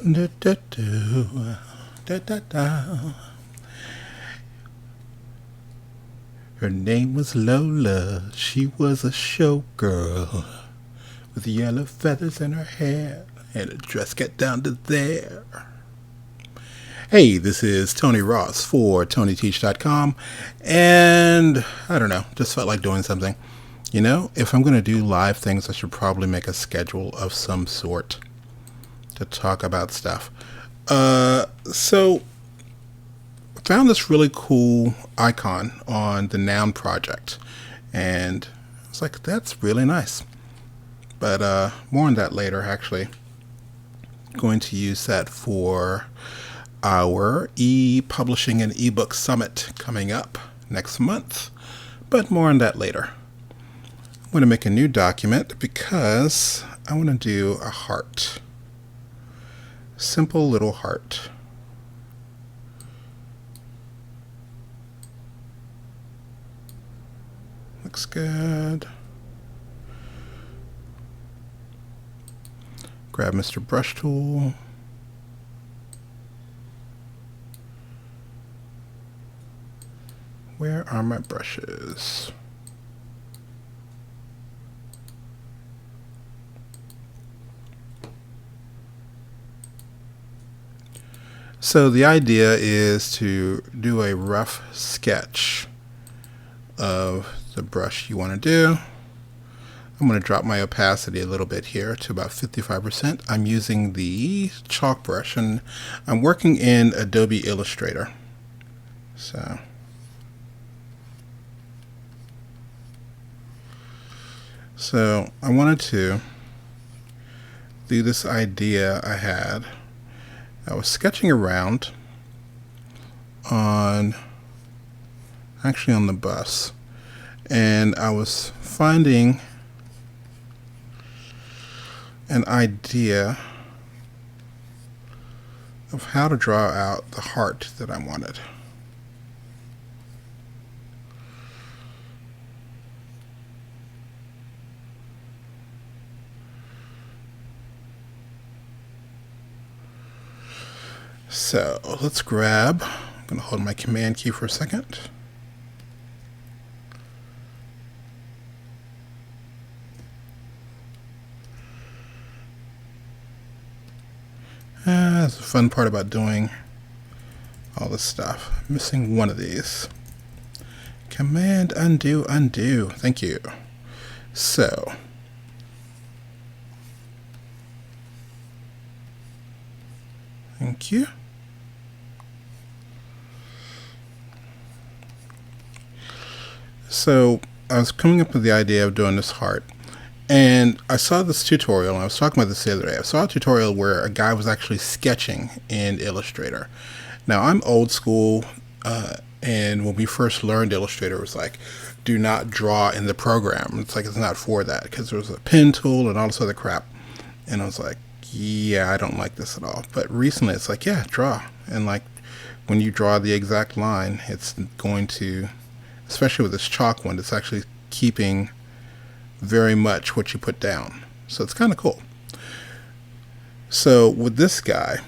Da, da, da, da, da, da. Her name was Lola. She was a showgirl with yellow feathers in her hair, and her dress got down to there. Hey, this is Tony Ross for TonyTeach.com, and I don't know, just felt like doing something. You know, if I'm going to do live things, I should probably make a schedule of some sort to talk about stuff. So I found this really cool icon on the Noun project, and I was like, that's really nice. But more on that later, actually. Going to use that for our e-publishing and ebook summit coming up next month. But more on that later. I'm going to make a new document because I want to do a heart. Simple little heart. Looks good. Grab Mr. Brush Tool. Where are my brushes? So the idea is to do a rough sketch of the brush you want to do. I'm going to drop my opacity a little bit here to about 55%. I'm using the chalk brush, and I'm working in Adobe Illustrator. So I wanted to do this idea I had. I was sketching around on the bus, and I was finding an idea of how to draw out the heart that I wanted. So let's grab, I'm going to hold my command key for a second. That's the fun part about doing all this stuff. I'm missing one of these. Command undo, undo. Thank you. So thank you. So I was coming up with the idea of doing this heart, and I saw this tutorial, and I was talking about this the other day. I saw a tutorial where a guy was actually sketching in Illustrator. Now, I'm old school, and when we first learned Illustrator, it was like, do not draw in the program. It's like, it's not for that, because there was a pen tool and all this other crap. And I was like, yeah, I don't like this at all. But recently, it's like, yeah, draw. And like, when you draw the exact line, it's going to, especially with this chalk one, it's actually keeping very much what you put down. So it's kind of cool. So with this guy,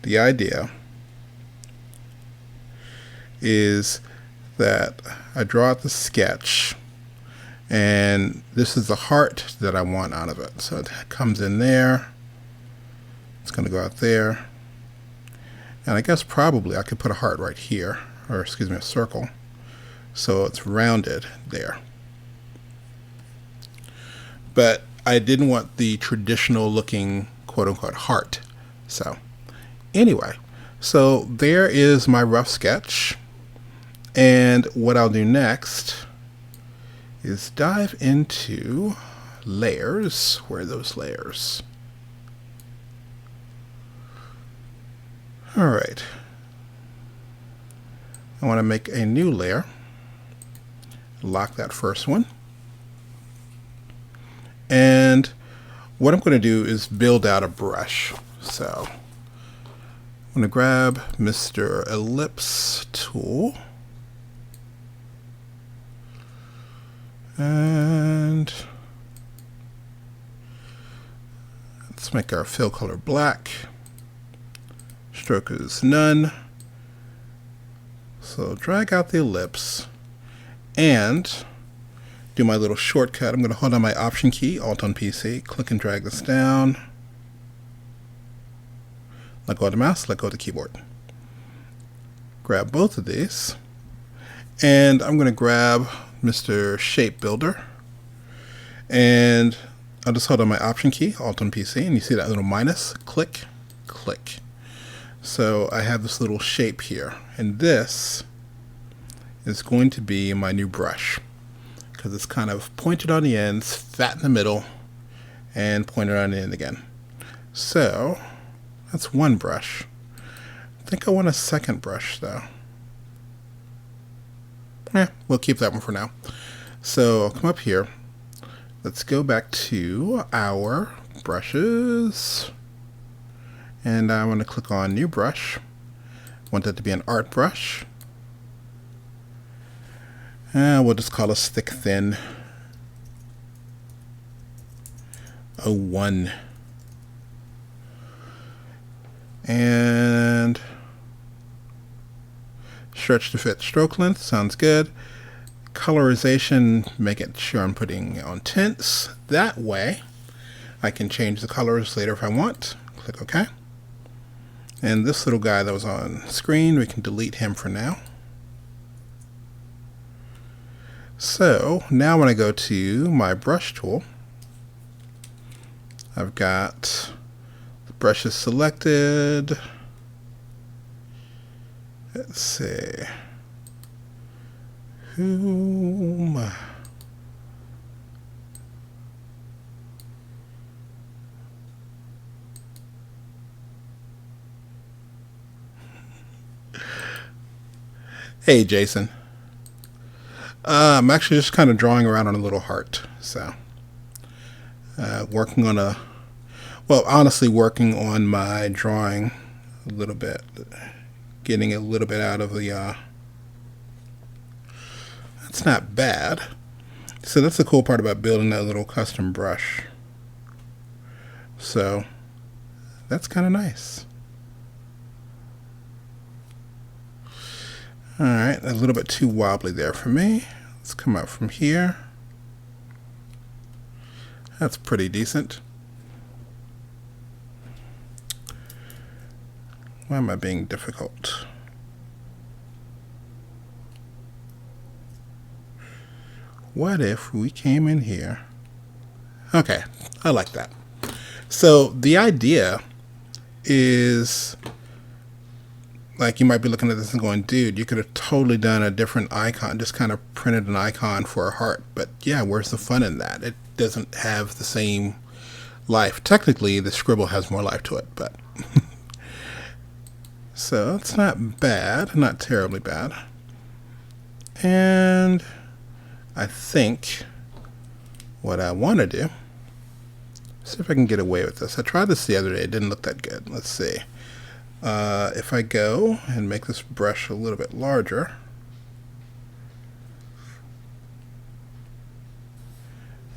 the idea is that I draw out the sketch, and this is the heart that I want out of it. So it comes in there. It's going to go out there. And I guess probably I could put a heart right here, or excuse me, a circle. So it's rounded there. But I didn't want the traditional looking quote-unquote heart. So anyway, so there is my rough sketch. And what I'll do next is dive into layers. Where are those layers? All right. I want to make a new layer. Lock that first one. And what I'm going to do is build out a brush. So I'm going to grab Mr. Ellipse tool. And let's make our fill color black. stroke is none. So drag out the ellipse and do my little shortcut. I'm going to hold on my Option key, Alt on PC, click and drag this down. Let go of the mouse, let go of the keyboard. Grab both of these, and I'm going to grab Mr. Shape Builder, and I'll just hold on my Option key, Alt on PC, and you see that little minus, click, click. So I have this little shape here, and this is going to be my new brush, because it's kind of pointed on the ends, fat in the middle, and pointed on the end again. So that's one brush. I think I want a second brush though. We'll keep that one for now. So I'll come up here. Let's go back to our brushes. And I want to click on New Brush. I want that to be an art brush. We'll just call it Thick Thin 01. And stretch to fit stroke length, sounds good. Colorization, making sure I'm putting on tints. That way I can change the colors later if I want. Click OK. And this little guy that was on screen, we can delete him for now. So now when I go to my brush tool, I've got the brushes selected. Let's see. Whom? Hey, Jason. I'm actually just kind of drawing around on a little heart. So, working on honestly working on my drawing a little bit. Getting a little bit out of the, that's not bad. So that's the cool part about building that little custom brush. So that's kind of nice. Alright, a little bit too wobbly there for me. Let's come up from here. That's pretty decent. Why am I being difficult? What if we came in here? Okay, I like that. So the idea is, like, you might be looking at this and going, dude, you could have totally done a different icon, just kind of printed an icon for a heart. But yeah, where's the fun in that? It doesn't have the same life. Technically, the scribble has more life to it, but so it's not bad, not terribly bad. And I think what I want to do, see if I can get away with this. I tried this the other day. It didn't look that good. Let's see. If I go and make this brush a little bit larger,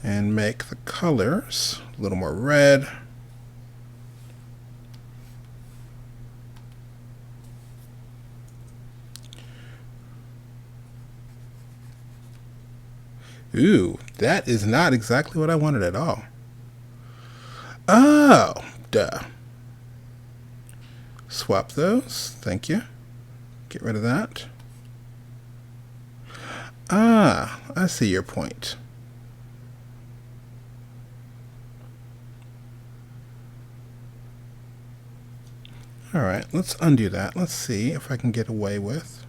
and make the colors a little more red, ooh, that is not exactly what I wanted at all. Oh, duh. Swap those. Thank you. Get rid of that. Ah, I see your point. All right, let's undo that. Let's see if I can get away with.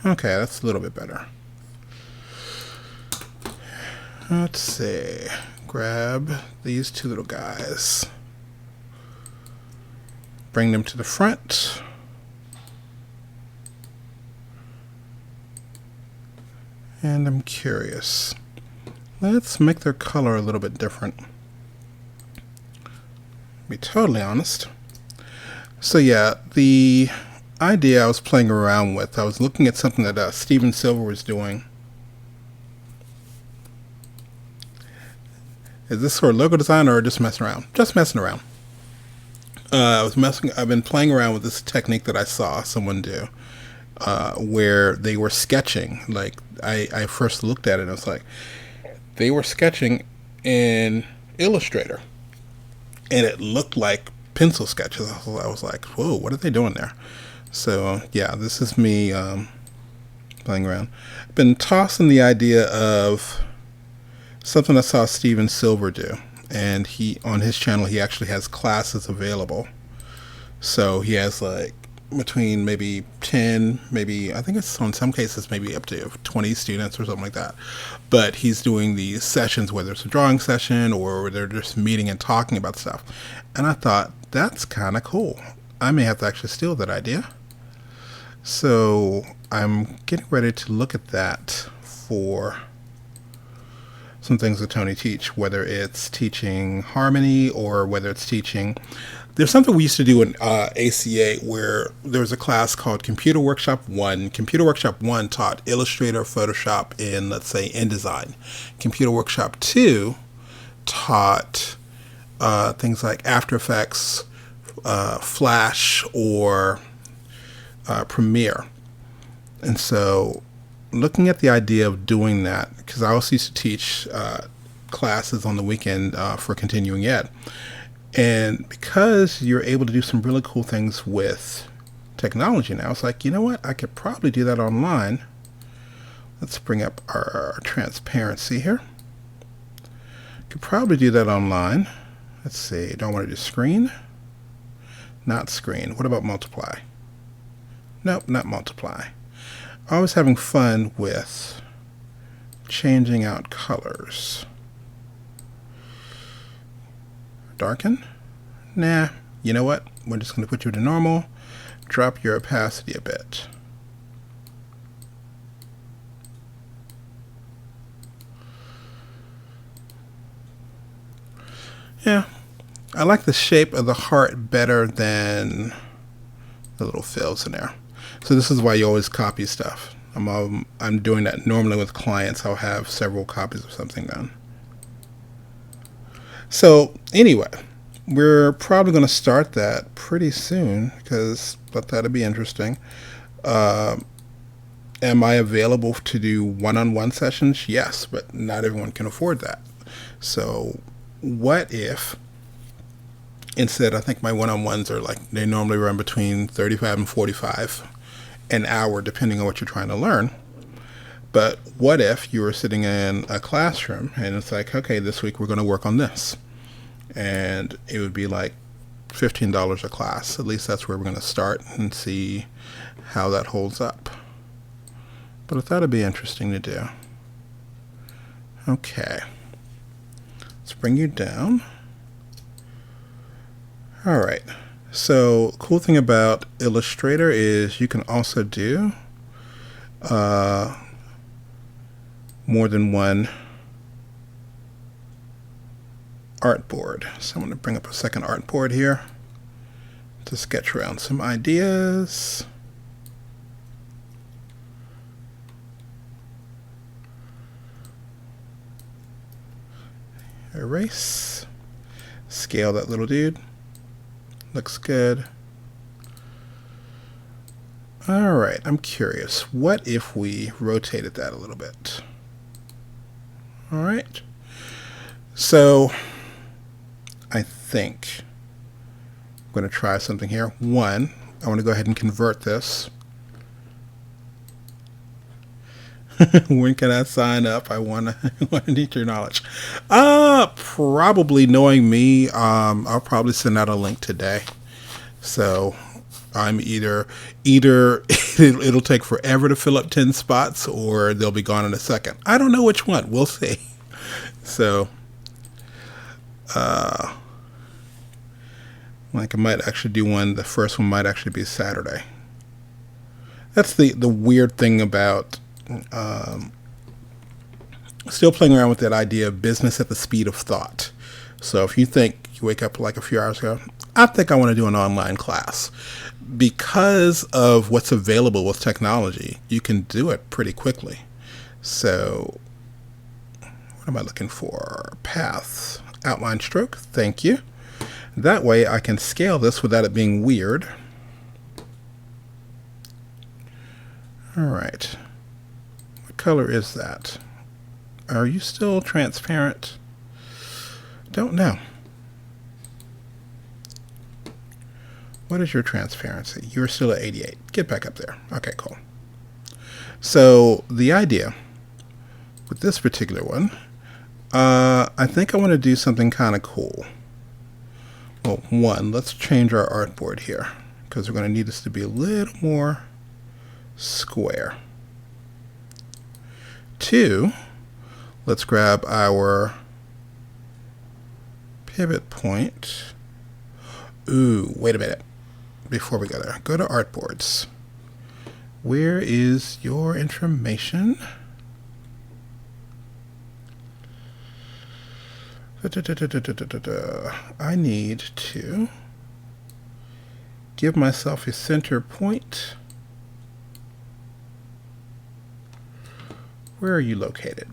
Okay, that's a little bit better. Let's see. Grab these two little guys. Bring them to the front. And I'm curious. Let's make their color a little bit different. Be totally honest. So yeah, the idea I was playing around with, I was looking at something that Steven Silver was doing. Is this for logo design or just messing around? Just messing around. I've been playing around with this technique that I saw someone do, where they were sketching. Like I first looked at it and I was like, they were sketching in Illustrator, and it looked like pencil sketches. I was like, whoa, what are they doing there? So yeah, this is me playing around. I've been tossing the idea of something I saw Steven Silver do, and he, on his channel, he actually has classes available. So he has like between maybe 10, maybe, I think it's on some cases maybe up to 20 students or something like that. But he's doing these sessions, whether it's a drawing session or they're just meeting and talking about stuff. And I thought, that's kind of cool. I may have to actually steal that idea. So I'm getting ready to look at that for some things that Tony teach, whether it's teaching harmony or whether it's teaching. There's something we used to do in ACA where there was a class called Computer Workshop 1. Computer Workshop 1 taught Illustrator, Photoshop, and let's say InDesign. Computer Workshop 2 taught things like After Effects, Flash, or Premiere. And so looking at the idea of doing that, because I also used to teach classes on the weekend for continuing ed. And because you're able to do some really cool things with technology now, it's like, you know what? I could probably do that online. Let's bring up our transparency here. Could probably do that online. Let's see. Do I want to do screen? Not screen. What about multiply? Nope, not multiply. I was having fun with changing out colors. Darken? Nah, you know what? We're just going to put you to normal. Drop your opacity a bit. Yeah, I like the shape of the heart better than the little fills in there. So this is why you always copy stuff. I'm doing that normally with clients. I'll have several copies of something done. So anyway, we're probably going to start that pretty soon because I thought that'd be interesting. Am I available to do one-on-one sessions? Yes, but not everyone can afford that. So what if instead, I think my one-on-ones are like, they normally run between 35 and 45 an hour, depending on what you're trying to learn. But what if you were sitting in a classroom and it's like, okay, this week we're going to work on this. And it would be like $15 a class. At least that's where we're going to start and see how that holds up. But I thought it'd be interesting to do. Okay. Let's bring you down. All right. So cool thing about Illustrator is you can also do more than one artboard. So I'm going to bring up a second artboard here to sketch around some ideas. Erase. Scale that little dude. Looks good. All right, I'm curious. What if we rotated that a little bit? All right. So I think I'm going to try something here. One, I want to go ahead and convert this. When can I sign up? I want to need your knowledge. Probably knowing me, I'll probably send out a link today. So I'm either it'll take forever to fill up 10 spots or they'll be gone in a second. I don't know which one. We'll see. So, like I might actually do one. The first one might actually be Saturday. That's the weird thing about still playing around with that idea of business at the speed of thought. So if you think you wake up like a few hours ago, I think I want to do an online class. Because of what's available with technology, you can do it pretty quickly. So what am I looking for? Paths, outline stroke, thank you. That way I can scale this without it being weird. All right, what color is that? Are you still transparent? Don't know. What is your transparency? You're still at 88. Get back up there. Okay, cool. So the idea with this particular one, I think I want to do something kind of cool. Well, one, let's change our artboard here because we're going to need this to be a little more square. Two, let's grab our pivot point. Ooh, wait a minute. Before we go there, go to artboards. Where is your information? I need to give myself a center point. Where are you located?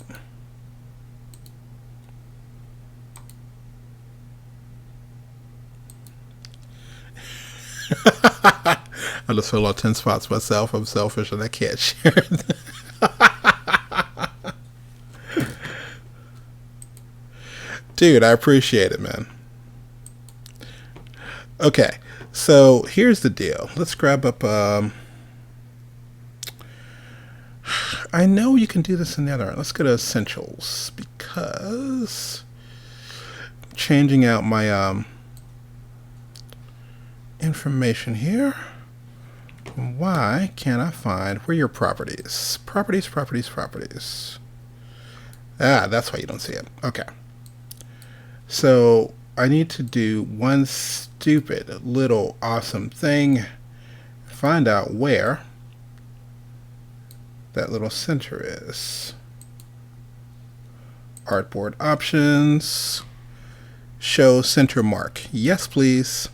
I just fill out 10 spots myself. I'm selfish and I can't share it. Dude, I appreciate it, man. Okay, so here's the deal. Let's grab up... I know you can do this in the other one. Let's go to Essentials because changing out my information here. Why can't I find where your properties? Properties. Ah, that's why you don't see it. Okay. So I need to do one stupid little awesome thing. Find out where that little center is. Artboard options. Show center mark. Yes, please.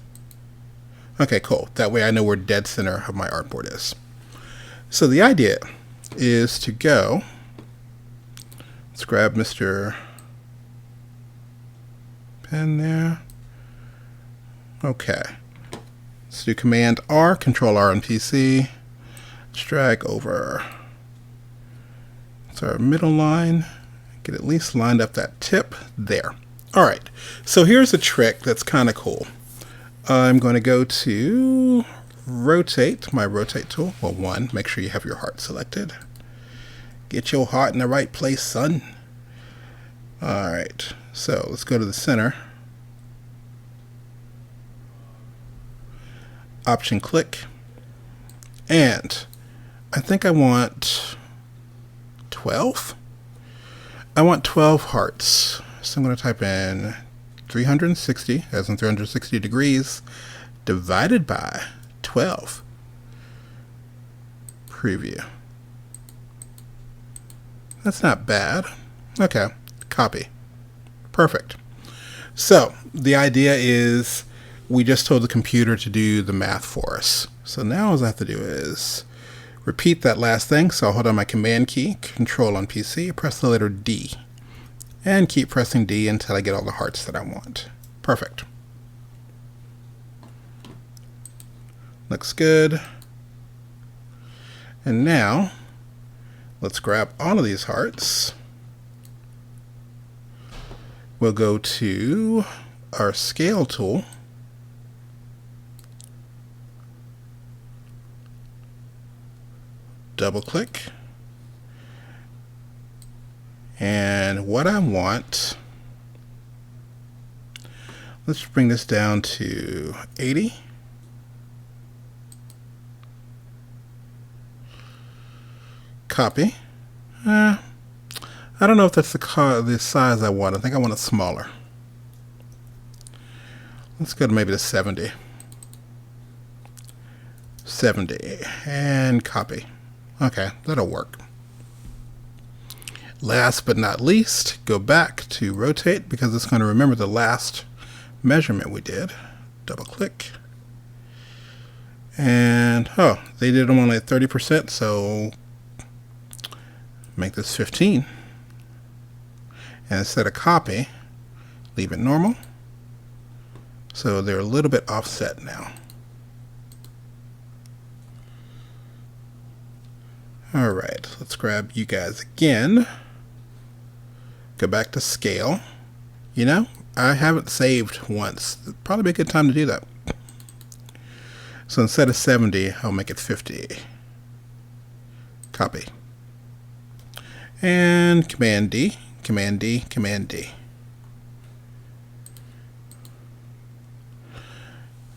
Okay, cool. That way I know where dead center of my artboard is. So the idea is to go, let's grab Mr. Pen there. Okay. Let's do Command R, Control R on PC. Let's drag over. It's our middle line. Get at least lined up that tip there. All right. So here's a trick that's kind of cool. I'm going to go to rotate, my rotate tool. Well, one, make sure you have your heart selected. Get your heart in the right place, son. All right, so let's go to the center. Option click. And I think I want 12. I want 12 hearts. So I'm going to type in 360, as in 360 degrees, divided by 12. Preview. That's not bad. Okay, copy. Perfect. So the idea is we just told the computer to do the math for us. So now all I have to do is repeat that last thing. So I'll hold on my command key, control on PC, press the letter D. And keep pressing D until I get all the hearts that I want. Perfect. Looks good. And now, let's grab all of these hearts. We'll go to our scale tool. Double click. And what I want, let's bring this down to 80. Copy. I don't know if that's the size I want. I think I want it smaller. Let's go to maybe the 70. 70 and copy. Okay, that'll work. Last but not least, go back to rotate because it's going to remember the last measurement we did. Double click. And, oh, they did them only at 30%, so make this 15. And instead of copy, leave it normal. So they're a little bit offset now. Alright, let's grab you guys again. Go back to scale. You know, I haven't saved once. It'd probably be a good time to do that. So instead of 70, I'll make it 50. Copy. And Command D, Command D, Command D.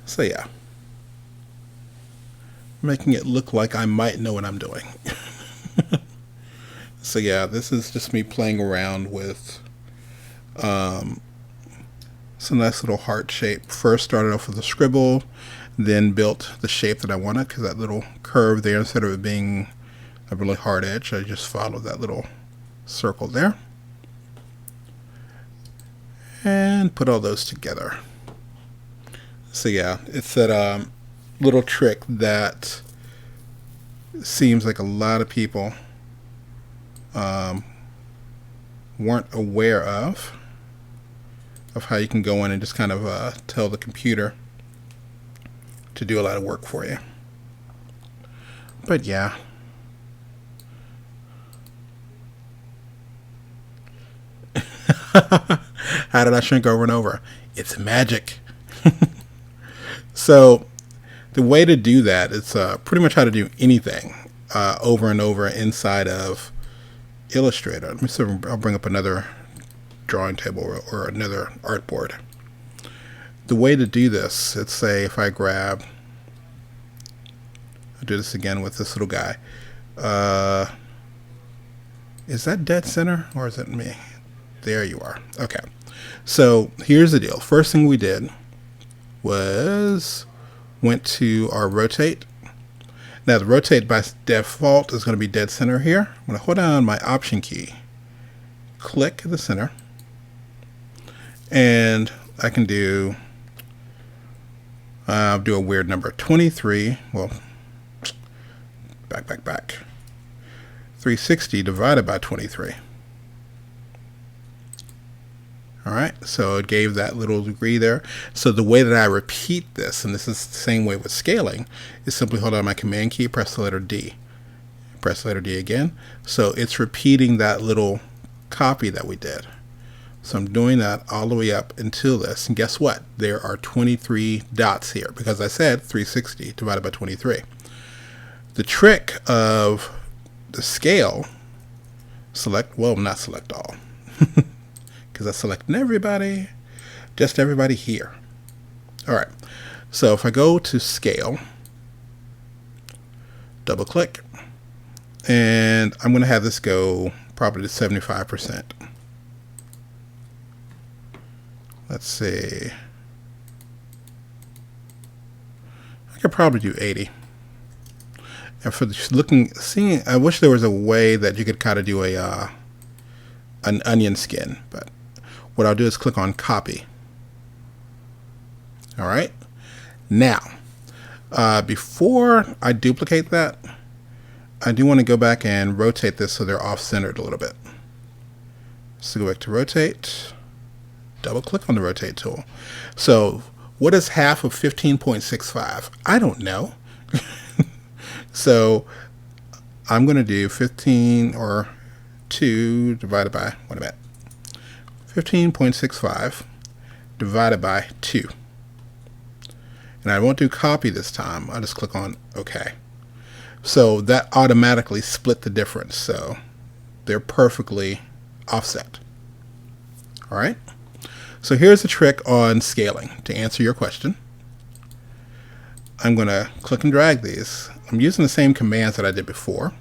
So yeah, making it look like I might know what I'm doing. So yeah, this is just me playing around with some nice little heart shape. First started off with a scribble, then built the shape that I wanted, because that little curve there, instead of it being a really hard edge, I just followed that little circle there and put all those together. So yeah, it's that little trick that seems like a lot of people weren't aware of how you can go in and just kind of tell the computer to do a lot of work for you. But yeah. How did I shrink over and over? It's magic. So the way to do that is pretty much how to do anything over and over inside of Illustrator. Let me see if I'll bring up another drawing table or another artboard. The way to do this, let's say if I grab, I'll do this again with this little guy. Is that dead center or is it me? There you are. Okay. So here's the deal. First thing we did was went to our rotate. Now the rotate by default is going to be dead center here. I'm going to hold down my option key, click the center, and I can do I'll do a weird number, 23. Well, back 360 divided by 23. Alright, so it gave that little degree there. So the way that I repeat this, and this is the same way with scaling, is simply hold on my command key, press the letter D. Press the letter D again. So it's repeating that little copy that we did. So I'm doing that all the way up until this. And guess what? There are 23 dots here because I said 360 divided by 23. The trick of the scale, select, well, not select all. Because I selected everybody, just everybody here. All right, so if I go to scale, double click, and I'm going to have this go probably to 75%. Let's see. I could probably do 80. And for seeing, I wish there was a way that you could kind of do an onion skin, but what I'll do is click on copy. All right. Now, before I duplicate that, I do want to go back and rotate this so they're off-centered a little bit. So go back to rotate, double click on the rotate tool. So what is half of 15.65? I don't know. So I'm going to do 15 or 2 divided by, what about 15.65 divided by 2. And I won't do copy this time. I'll just click on OK. So that automatically split the difference. So they're perfectly offset. All right. So here's the trick on scaling. To answer your question, I'm going to click and drag these. I'm using the same commands that I did before.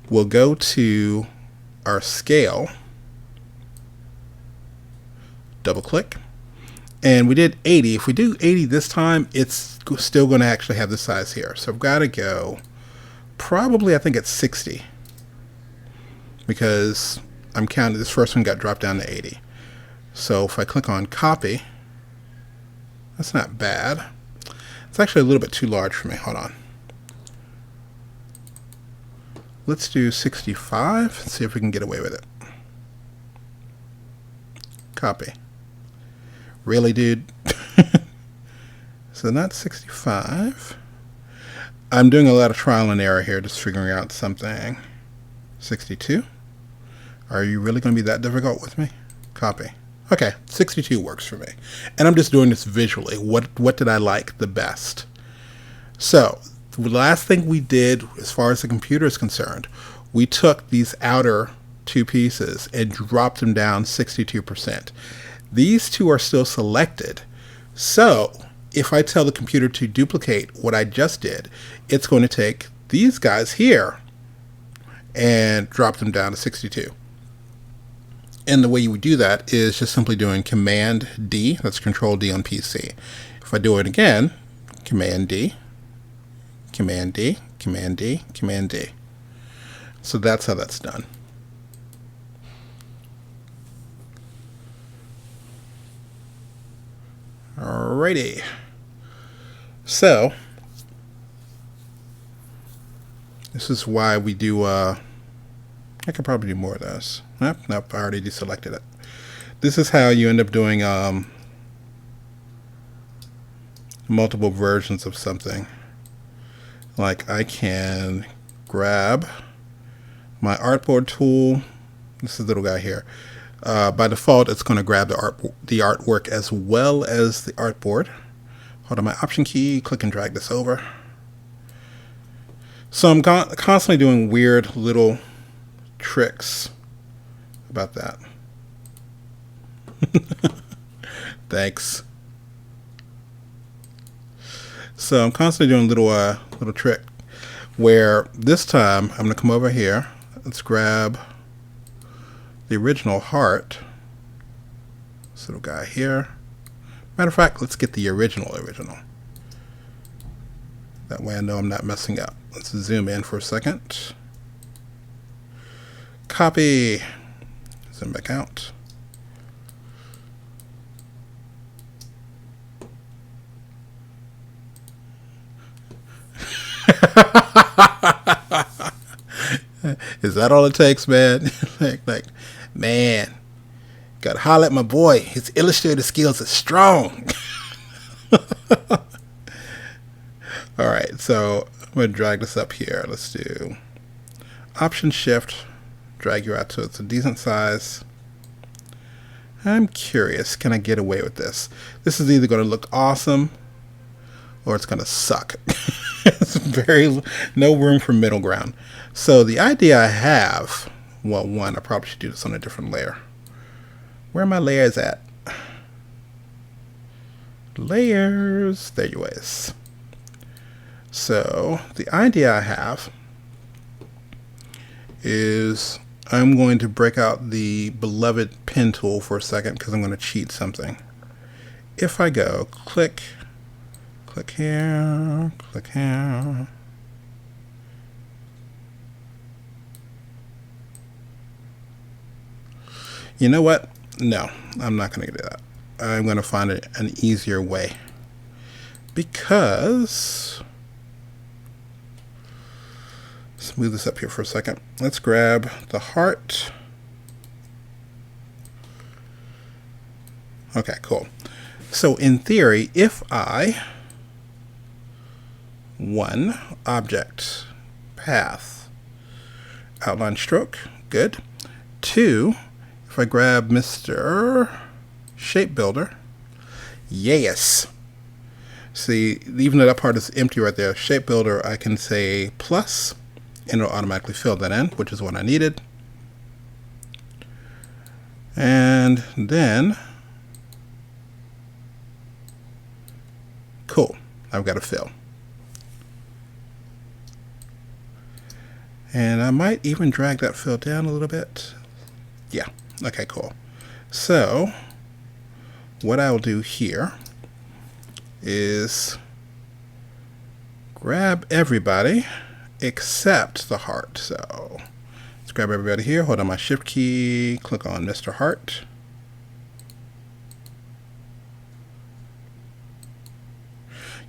We'll go to our scale, double click, and we did 80. If we do 80 this time, it's still going to actually have the size here. So I've got to go probably, I think it's 60, because I'm counting this first one got dropped down to 80. So if I click on copy, that's not bad. It's actually a little bit too large for me. Hold on. Let's do 65 and see if we can get away with it. Copy. Really, dude? So not 65. I'm doing a lot of trial and error here, just figuring out something. 62. Are you really going to be that difficult with me? Copy. Okay, 62 works for me. And I'm just doing this visually. What did I like the best? So, the last thing we did, as far as the computer is concerned, we took these outer two pieces and dropped them down 62%. These two are still selected. So, if I tell the computer to duplicate what I just did, it's going to take these guys here and drop them down to 62. And the way you would do that is just simply doing Command D, that's Control D on PC. If I do it again, Command D, Command D, Command D, Command D. So that's how that's done. Alrighty. So, this is why we do, I could probably do more of this. Nope, I already deselected it. This is how you end up doing multiple versions of something. Like I can grab my Artboard tool. This is the little guy here. By default, it's going to grab the artwork as well as the artboard. Hold on my Option key, click and drag this over. So I'm constantly doing weird little tricks about that. Thanks. So I'm constantly doing little trick where this time I'm going to come over here. Let's grab the original heart. This little guy here. Matter of fact, let's get the original. That way I know I'm not messing up. Let's zoom in for a second. Copy. Zoom back out. Is that all it takes, man? like, man, gotta holler at my boy. His Illustrator skills are strong. All right, so I'm gonna drag this up here. Let's do Option Shift, drag you out to it's a decent size. I'm curious, can I get away with this? This is either gonna look awesome or it's gonna suck. It's no room for middle ground. So the idea I have, well, one, I probably should do this on a different layer. Where are my layers at? Layers, there you is. So the idea I have is I'm going to break out the beloved pen tool for a second because I'm going to cheat something. If I go click here, click here. You know what? No, I'm not going to do that. I'm going to find an easier way. Because, let's move this up here for a second. Let's grab the heart. Okay, cool. So in theory, if I, one, object, path, outline stroke, good. Two, if I grab Mr. Shape Builder, yes. See, even though that part is empty right there, Shape Builder, I can say plus, and it'll automatically fill that in, which is what I needed. And then, cool, I've got a fill. And I might even drag that fill down a little bit. Yeah, okay, cool. So, what I'll do here is grab everybody except the heart. So, let's grab everybody here. Hold on my Shift key, click on Mr. Heart.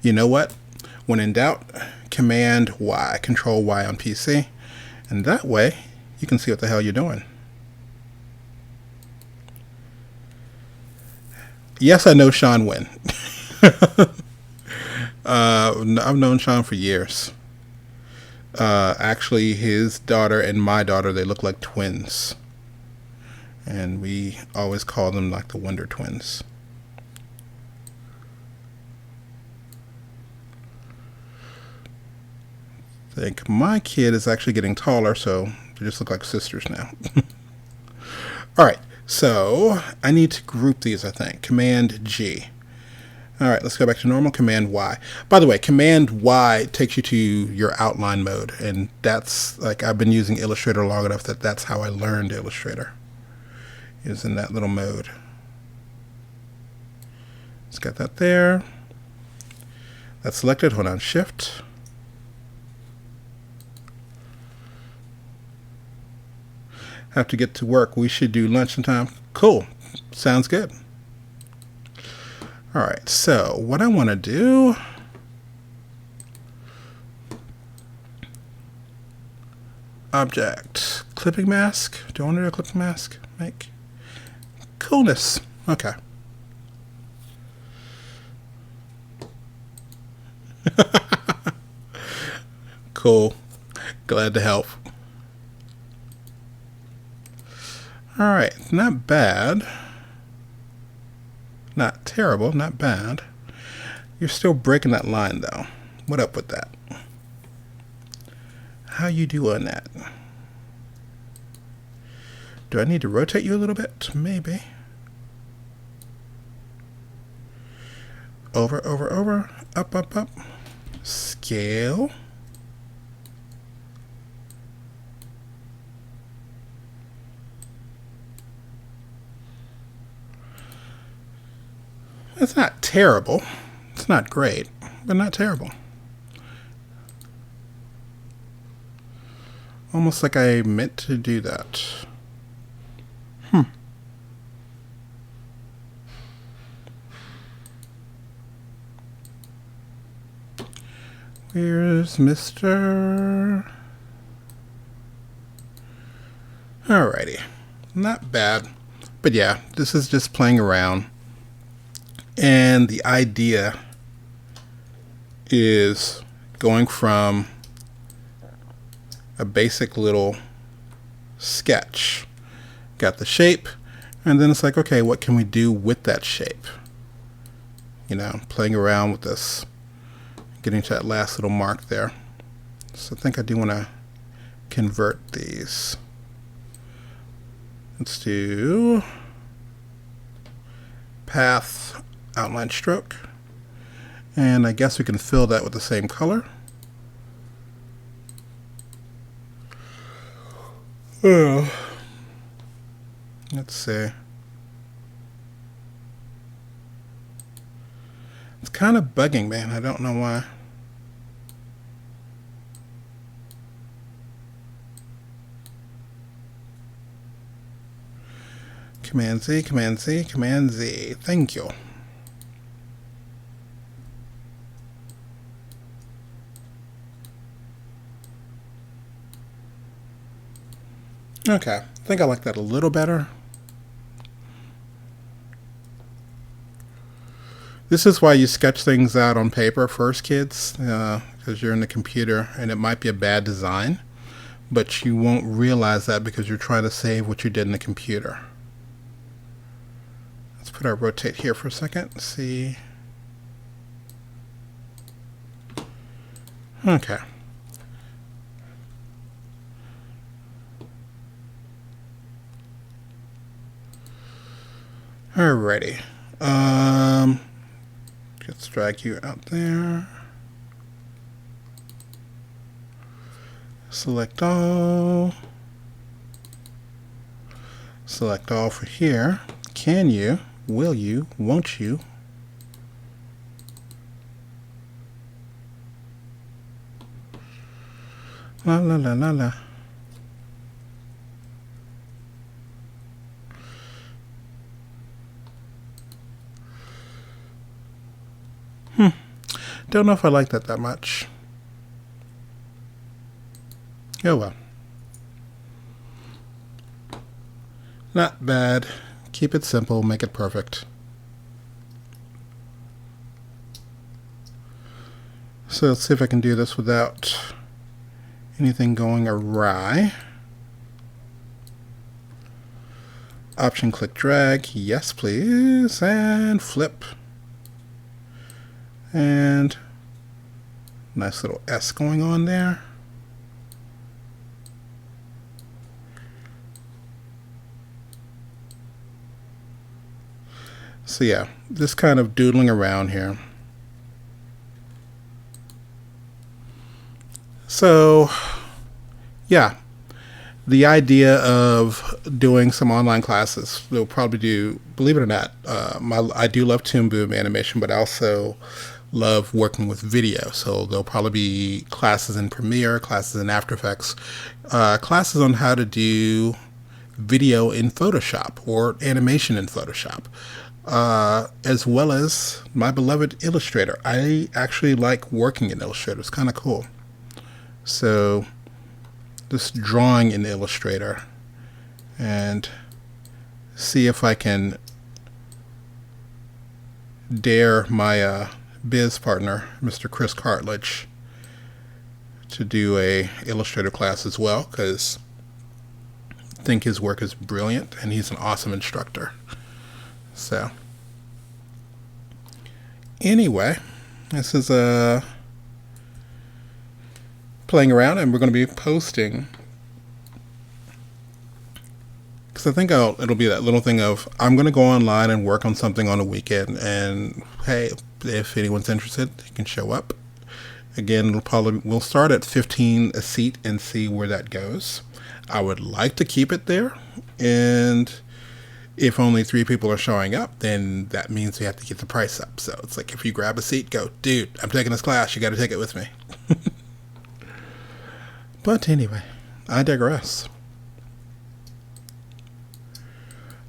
You know what? When in doubt, Command Y, Control Y on PC. And that way, you can see what the hell you're doing. Yes, I know Sean Wynn. I've known Sean for years. Actually, his daughter and my daughter, they look like twins. And we always call them like the Wonder Twins. I think my kid is actually getting taller, so they just look like sisters now. Alright, so I need to group these, I think. Command G. Alright, let's go back to normal. Command Y. By the way, Command Y takes you to your outline mode, and that's, like, I've been using Illustrator long enough that that's how I learned Illustrator, is in that little mode. Let's get that there. That's selected. Hold on, Shift. Have to get to work. We should do lunch sometime. Cool. Sounds good. Alright, so what I want to do, object, clipping mask. Do I want to do a clipping mask? Make coolness. Okay. Cool. Glad to help. Alright, not bad. Not terrible, not bad. You're still breaking that line though. What up with that? How you doing that? Do I need to rotate you a little bit? Maybe. Over, over, over. Up, up, up. Scale. It's not terrible. It's not great, but not terrible. Almost like I meant to do that. Where's Mr. Alrighty. Not bad. But yeah, this is just playing around. And the idea is going from a basic little sketch. Got the shape, and then it's like, okay, what can we do with that shape? You know, playing around with this, getting to that last little mark there. So I think I do want to convert these. Let's do path, outline stroke, and I guess we can fill that with the same color. Let's see. It's kind of bugging, man. I don't know why. Command Z, Command Z, Command Z. Thank you. Okay, I think I like that a little better. This is why you sketch things out on paper first, kids, because you're in the computer and it might be a bad design, but you won't realize that because you're trying to save what you did in the computer. Let's put our rotate here for a second. See. Okay. Alrighty. Let's drag you out there. Select all. Select all for here. Can you? Will you? Won't you? La la la la la. Don't know if I like that much. Oh well. Not bad. Keep it simple, make it perfect. So let's see if I can do this without anything going awry. Option click drag, yes please, and flip. And nice little S going on there. So yeah, just kind of doodling around here. So yeah, the idea of doing some online classes, we'll probably do, believe it or not, I do love Toon Boom animation, but I also love working with video. So there'll probably be classes in Premiere, classes in After Effects, classes on how to do video in Photoshop or animation in Photoshop, as well as my beloved Illustrator. I actually like working in Illustrator. It's kind of cool. So just drawing in Illustrator and see if I can dare my biz partner, Mr. Chris Cartledge, to do a Illustrator class as well, because I think his work is brilliant and he's an awesome instructor. So anyway, this is playing around, and we're going to be posting, because I think it'll be that little thing of, I'm going to go online and work on something on a weekend, and hey, if anyone's interested, they can show up. Again, we'll start at 15 a seat and see where that goes. I would like to keep it there, and if only 3 people are showing up, then that means we have to get the price up. So it's like, if you grab a seat, go, dude, I'm taking this class, you got to take it with me. But anyway, I digress.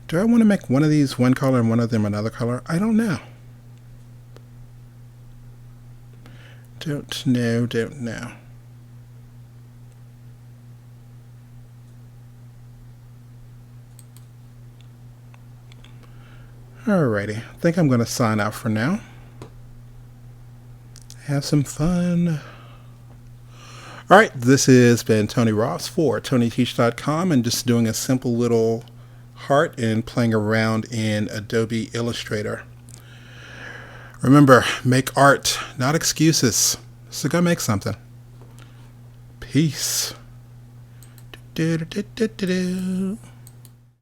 Do I want to make one of these one color and one of them another color? I don't know. Don't know. Alrighty, I think I'm going to sign out for now. Have some fun. Alright, this has been Tony Ross for TonyTeach.com, and just doing a simple little heart and playing around in Adobe Illustrator. Remember, make art, not excuses. So go make something. Peace. Do, do, do, do, do, do.